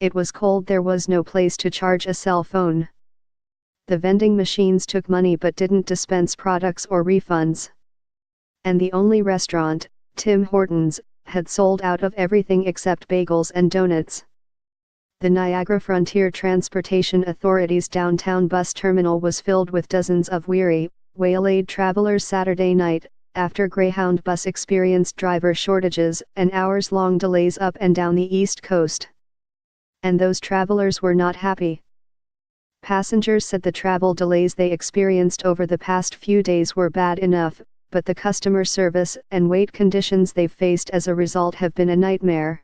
It was cold, there was no place to charge a cell phone. The vending machines took money but didn't dispense products or refunds. And the only restaurant, Tim Hortons, had sold out of everything except bagels and donuts. The Niagara Frontier Transportation Authority's downtown bus terminal was filled with dozens of weary, waylaid travelers Saturday night, after Greyhound bus experienced driver shortages and hours-long delays up and down the East Coast. And those travelers were not happy. Passengers said the travel delays they experienced over the past few days were bad enough, but the customer service and wait conditions they've faced as a result have been a nightmare.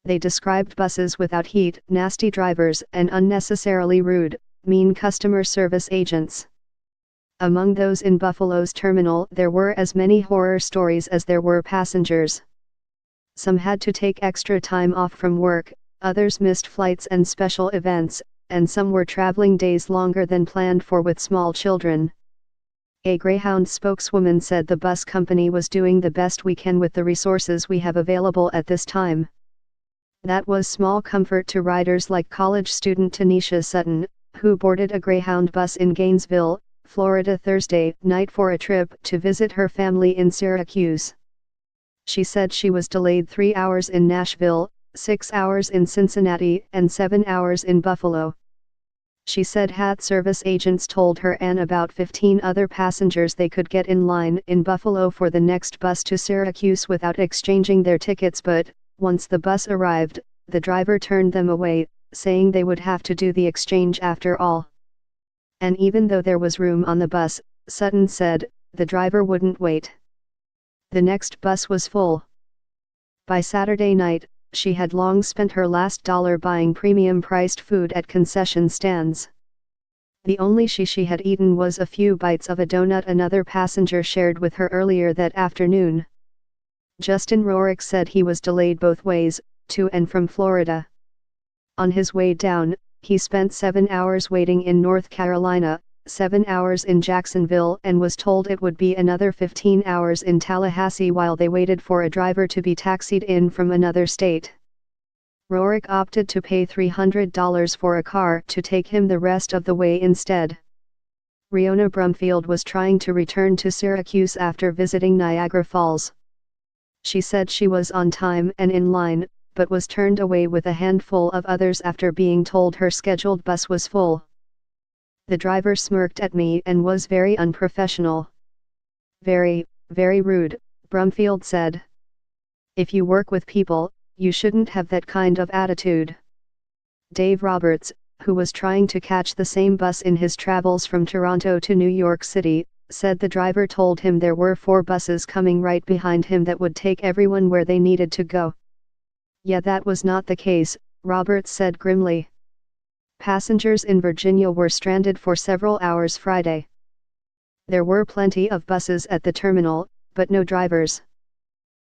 They described buses without heat, nasty drivers, and unnecessarily rude, mean customer service agents. Among those in Buffalo's terminal, there were as many horror stories as there were passengers. Some had to take extra time off from work, others missed flights and special events, and some were traveling days longer than planned for with small children. A Greyhound spokeswoman said the bus company was doing the best we can with the resources we have available at this time. That was small comfort to riders like college student Tanisha Sutton, who boarded a Greyhound bus in Gainesville, Florida Thursday night for a trip to visit her family in Syracuse. She said she was delayed 3 hours in Nashville, 6 hours in Cincinnati, and 7 hours in Buffalo. She said HAT service agents told her and about 15 other passengers they could get in line in Buffalo for the next bus to Syracuse without exchanging their tickets, but once the bus arrived, the driver turned them away, saying they would have to do the exchange after all. And even though there was room on the bus, Sutton said, the driver wouldn't wait. The next bus was full. By Saturday night, she had long spent her last dollar buying premium-priced food at concession stands. The only she had eaten was a few bites of a donut another passenger shared with her earlier that afternoon. Justin Rorick said he was delayed both ways, to and from Florida. On his way down, he spent 7 hours waiting in North Carolina, 7 hours in Jacksonville, and was told it would be another 15 hours in Tallahassee while they waited for a driver to be taxied in from another state. Rorick opted to pay $300 for a car to take him the rest of the way instead. Riona Brumfield was trying to return to Syracuse after visiting Niagara Falls. She said she was on time and in line, but was turned away with a handful of others after being told her scheduled bus was full. The driver smirked at me and was very unprofessional. Very, very rude, Brumfield said. If you work with people, you shouldn't have that kind of attitude. Dave Roberts, who was trying to catch the same bus in his travels from Toronto to New York City, said the driver told him there were 4 buses coming right behind him that would take everyone where they needed to go. Yeah, that was not the case, Roberts said grimly. Passengers in Virginia were stranded for several hours Friday. There were plenty of buses at the terminal, but no drivers.